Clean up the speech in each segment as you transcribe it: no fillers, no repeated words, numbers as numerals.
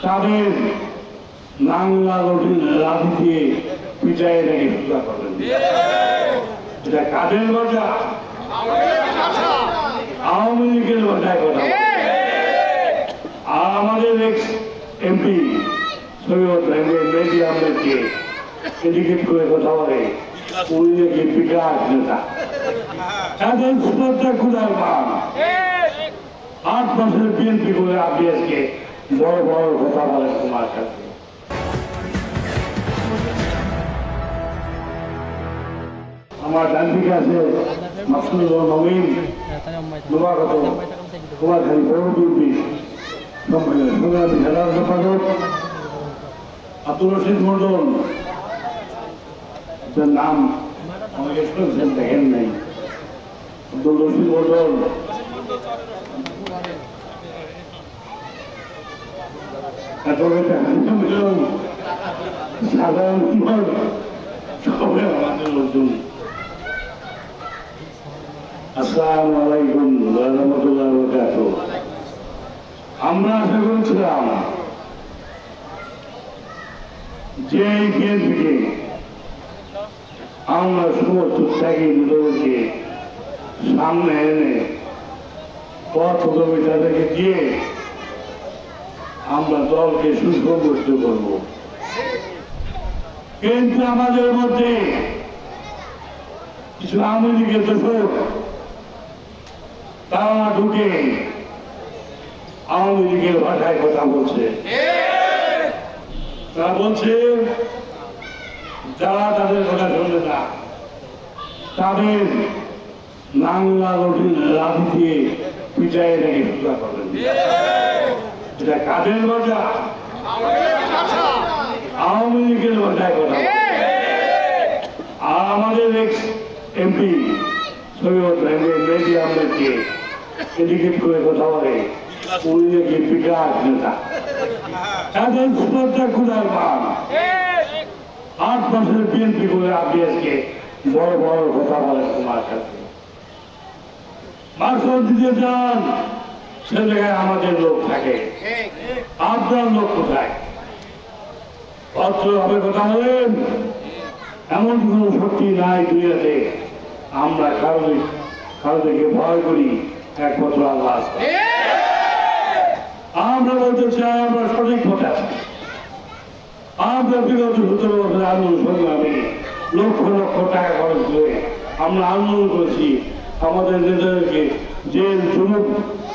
তাদের নাঙ্গা লাঠি দিয়ে পিটাই নাকি পূজা করবেন। এটা কাদের বাজা? আওয়ামী লীগের বাজায় কথা। আর আমাদের এক্স এমপি সৈয়দ মেহেদী আহমেদকে ইন্ডিকেট করে কথা বলে উনি নাকি বিকাশ নেতা। এদের শ্রদ্ধা ক্ষুদার মান 8 বছরের বিএনপি করে আপনি আজকে বড় বড় কথা বলেন তোমার কাছে। আমার ডান দিকে আছে মাসুদুর নবীন নবাগত কুমারখালী পৌর বিএনপি সংগ্রামী সাধারণ সম্পাদক আব্দুল রশিদ মন্ডল, যার নাম আমাকে শুনছেন দেখেন নাই, আব্দুল রশিদ মন্ডল, সাধারণ সবাই আমাদের লোকজন। আসসালামু আলাইকুম ওয়া রাহমাতুল্লাহি ওয়া বারাকাতুহু। আমরা আশা করেছিলাম যে বিএনপিকে আমরা সমস্ত ত্যাগী বিরোধীকে সামনে এনে পথ তাদেরকে দিয়ে আমরা দলকে সুসংগঠিত করব, কিন্তু আমাদের মধ্যে কিছু আওয়ামী লীগের দোষক তারা ঢুকে আওয়ামী লীগের ভাষায় কথা বলছে। তারা বলছে যারা তাদের কথা শুনবে না তাদের নাঙ্গা লাঠি দিয়ে পিটাই নাকি পূজা করবেন। এটা কাদের বাজা? আওয়ামী লীগের ভাষায় কথা। আর আমাদের এক্স এমপি সৈয়দ মেহেদী আহমেদকে ইন্ডিকেট করে কথা বলে উনি নাকি বিকাশ নেতা। এদের শ্রদ্ধা ক্ষুদার মান 8 বছরের বিএনপি করে আপনি আজকে বড় বড় কথা বলেন তোমার কাছে। মাসুদ দিতে যান সে জায়গায় আমাদের লোক থাকে, আপনার লোক কোথায়? ভদ্রভাবে কথা বলেন। এমন কোন শক্তি নাই দুনিয়াতে আমরা কারো থেকে ভয় করি, একমাত্র আল্লাহ আছে। আমরা বলতে চাই আমরা সঠিক পথে আছি। আমরা বিগত 17 বছর আন্দোলন সংগ্রামে লক্ষ লক্ষ টাকা খরচ করে আমরা আন্দোলন করেছি, আমাদের নেতাদেরকে জেল জুলুম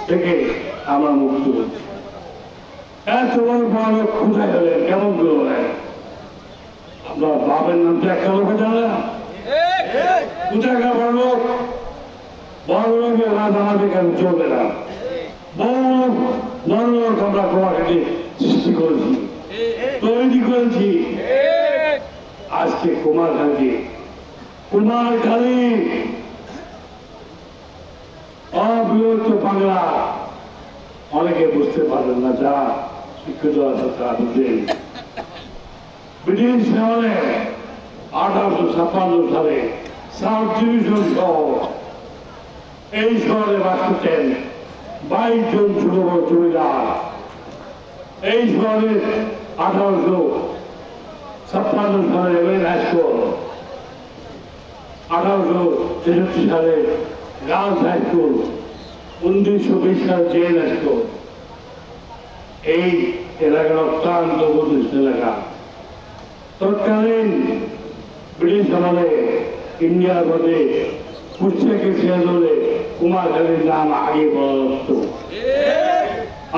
থেকে আমরা মুক্ত করছি। এত বড় বড় লোক কোথায় হলেন, কেমন করে বলেন? আপনার বাপের নাম তো একটা লোক জানে না, কোথাকার বড় লোক? বড় লোকের রাত আমাদের কেন চলবে না? বড় লোক আমরা কুমারখালী সৃষ্টি করেছি, তৈরি করেছি। আজকে কুমারখালী অবৃহত্ত বাংলা অনেকে বুঝতে পারবেন না, যারা শিক্ষিত আছে তারা বুঝলেন। ব্রিটিশ আমলে 1856 সালে সাউথ ডিভিশন সহ এই শহরে বাস করতেন 22 জন ছোট বড় জমিদার। এই শহরে 1856 সালে এমএন হাইস্কুল, 1863 সালে গার্লস হাইস্কুল, 1920 সালে জেন হাইস্কুল। এই এলাকার অত্যন্ত প্রতিষ্ঠিত এলাকা। তৎকালীন ব্রিটিশ আমলে ইন্ডিয়ার মধ্যে কুষ্টিয়াকে ছেড়ে ধরে কুমারখালীর নাম আগে বলা হতো।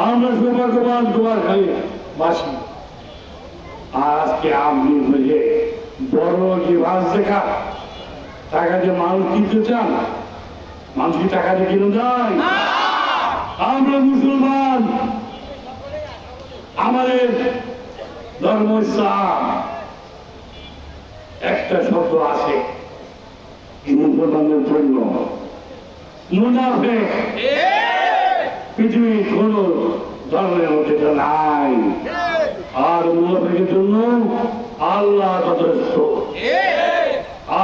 আমরা সৌভাগ্যবান কুমারখালী বাসী। আজকে আপনি বুঝে বড় কি বাস দেখা টাকা দিয়ে মানুষ কিনতে চান? মানুষ কি টাকা দিয়ে কিনে যায়? আমরা মুসলমান, আমাদের ধর্ম ইসলাম। একটা শব্দ আছে মুসলমানদের জন্য, মুনাফিক। পৃথিবীর কোন ধর্মের মধ্যে নাই। আর মুনাফিকের জন্য আল্লাহ যথেষ্ট।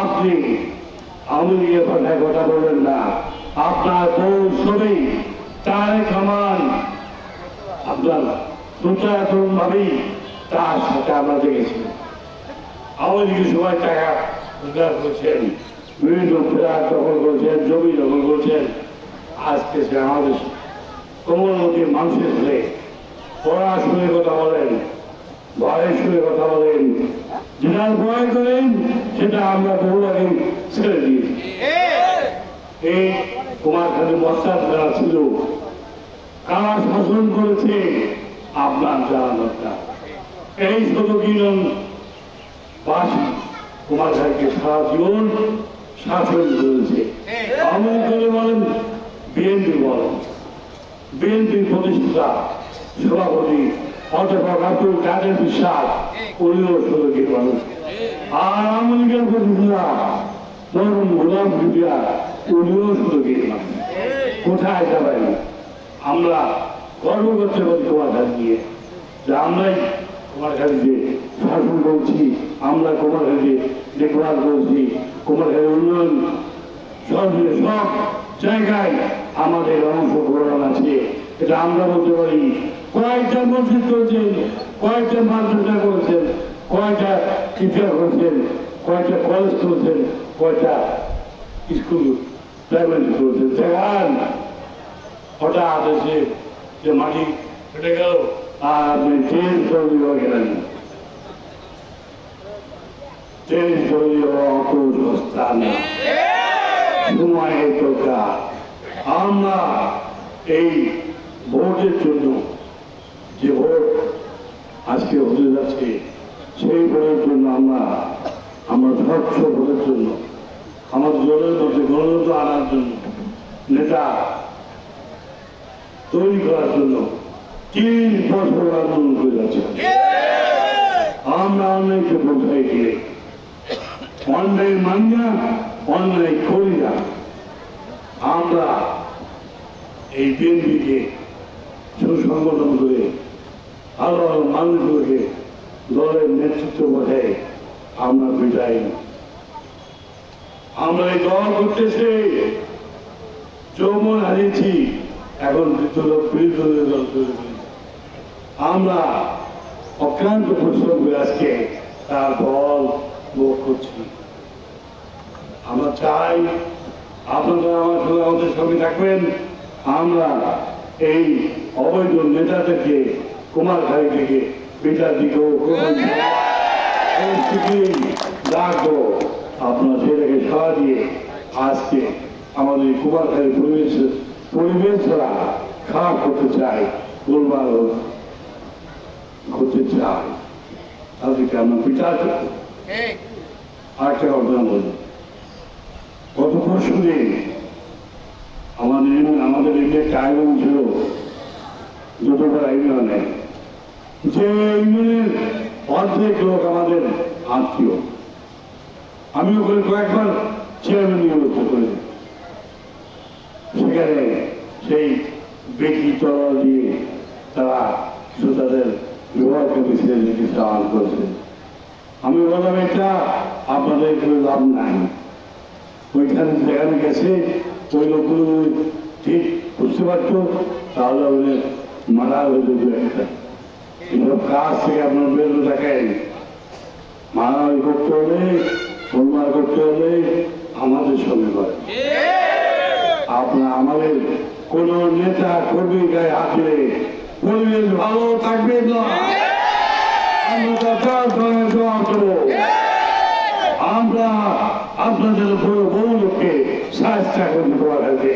আপনি আওয়ামী লীগের কথায় কথা বলবেন না। আপনার বউ ছবি তারেক রহমান আপনার নূতন ভাবেই তার সাথে আমরা দেখেছি আমাদেরকে সবাই টাকা রোজগার করছেন, বিভিন্ন ফ্ল্যাট দখল করছেন, জমি দখল করছেন। আজকে সে আমাদের কোমলমতি মানুষের সাথে পড়াশোনার কথা বলেন, ভয়ের সুরে কথা বলেন, যেটা ভয় করেন সেটা আমরা বহু আগে ছেড়ে দিয়েছি। এই কুমারখালী মস্তাদ যারা ছিল, কারা শাসন করেছে আপনার জানা দরকার। এই শতকিরণ বাসী কুমারখালীকে সারা জীবন শাসন করেছে। আওয়ামী লীগ বলেন, বিএনপি বলেন, বিএনপির প্রতিষ্ঠাতা সভাপতি অধ্যাপক আব্দুল কাদের বিশ্বাস উনিও শতকির মানুষ। আর আওয়ামী লীগের প্রতিষ্ঠাতা মরহুম গোলাম ভুটিয়া উনিও শতকির মানুষ। কোথায় যাবেন? আমরা গর্ব করতে পারি কুমারখালী নিয়ে, যে আমরাই কুমারখালীতে শাসন করছি, আমরা কুমারখালীতে দেখভাল করছি, কুমারখালী উন্নয়ন সব জায়গায় আমাদের অংশগ্রহণ আছে। এটা আমরা বলতে পারি। কয়েকটা মসজিদ করেছেন, কয়েকটা মাদ্রাসা করেছেন, কয়েকটা টিচার করেছেন, কয়েকটা কলেজ করেছেন, কয়েকটা স্কুল প্রাইমারি করেছেন। দেখান হঠাৎ এসে যে মাটি ফেটে গেল আর আপনি তেল তৈরি হয়ে গেলেন। তেল তৈরি হওয়া অত সস্তা না, সময়ের দরকার। আমরা এই ভোটের জন্য, যে ভোট আজকে হতে যাচ্ছে, সেই ভোটের জন্য আমরা স্বচ্ছ ভোটের জন্য, আমাদের দলের মধ্যে গণতন্ত্র আনার জন্য, নেতা তৈরি করার জন্য ৩ বছর আন্দোলন করে যাচ্ছে। আমরা অন্যায়কে বোঝাই দিয়ে অন্যায় মানি না, অন্যায় করি না। আমরা এই বিএনপিকে সুসংগঠন করে ভালো ভালো মানুষগুলোকে দলের নেতৃত্ব বজায় আমরা বিদায়। আমরা এই দল করতেছি, যৌবন হারিয়েছি, এখন বিরোধী দল তৈরি করেছি। আমরা অক্লান্ত পরিশ্রম করে আজকে তার দল ভোগ করছি। আমরা চাই আপনারা আমাদের সঙ্গে থাকবেন। আমরা এই অবৈধ নেতাদেরকে কুমারখালী থেকে বিচার দিকেও ডাকবো। আপনারা সেটাকে সাড়া দিয়ে আজকে আমাদের কুমারখালী পরিবেশরা খারাপ করতে চাই, গোলমাল করতে চাই, তাদেরকে আমরা বিচার করবো। আরেকটা ঘটনা বলি, গত পরশু দিন আমাদের একটা আয়োজন ছিল যতবার ইউনিয়নে, যে ইউনিয়নের অর্ধেক লোক আমাদের আত্মীয়। আমি ওখানে কয়েকবার চেয়ারম্যান নিযুক্ত করি। সেখানে সেই ব্যক্তি তরল দিয়ে তারা তাদের বিভাগকে মিছিলের চিকিৎসা আহ্বান করেছে। আমি বললাম, এটা আপনাদের কোনো লাভ নাই। ওইখানে যেখানে গেছে ওই লোকগুলো ঠিক বুঝতে পারতো, তাহলে ওদের মারা হয়ে যেত। একটা এইসব কাজ থেকে আপনার বেরোতে থাকেন। মারামারি করতে হলে, গোলমাল করতে হলে আমাদের সঙ্গে করে। আপনার আমাদের কোন নেতা কর্মী গায়ে হাত দিলে পরিবেশ ভালো থাকবে না। আমরা আপনাদের বহু লোককে সাহায্য করে তোমার কাছে,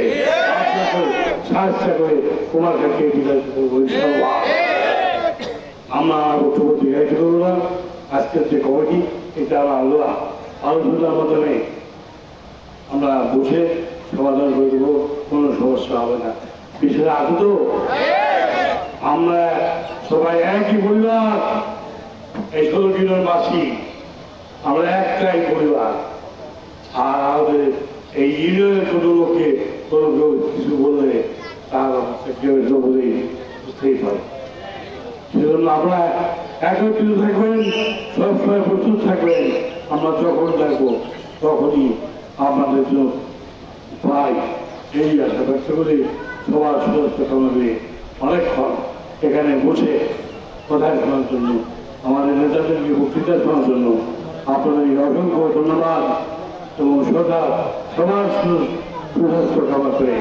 সাহায্য করে তোমার কাছে আমরা বক্তব্য দীর্ঘায়িত করবো না। আজকের যে কমিটি, এটা আলোচনার মাধ্যমে আমরা বসে সমাধান করে দেবো, কোনো সমস্যা হবে না। বিষয়টা আছে তো, আমরা সবাই একই পরিবার, এই ১৬ কিলোবাসী, আমরা একটাই পরিবার। আর আমাদের এই ইউনিয়নের কোনো লোককে কোনো কেউ কিছু বললে তার কেউ বলেই বুঝতেই পারে। সেজন্য আমরা একত্রিত থাকবেন, সবসময় প্রস্তুত থাকবেন। আমরা যখন থাকবো তখনই আপনাদের জন্য পাই, এই আশা ব্যক্ত করে সবার সুরক্ষা কামনা করে অনেকক্ষণ এখানে বসে কথা শোনার জন্য, আমাদের নেতাদেরকে বক্তৃতা শোনার জন্য আপনাদের অসংখ্য ধন্যবাদ এবং সদা সবার সুস্বাস্থ্য কামনা করে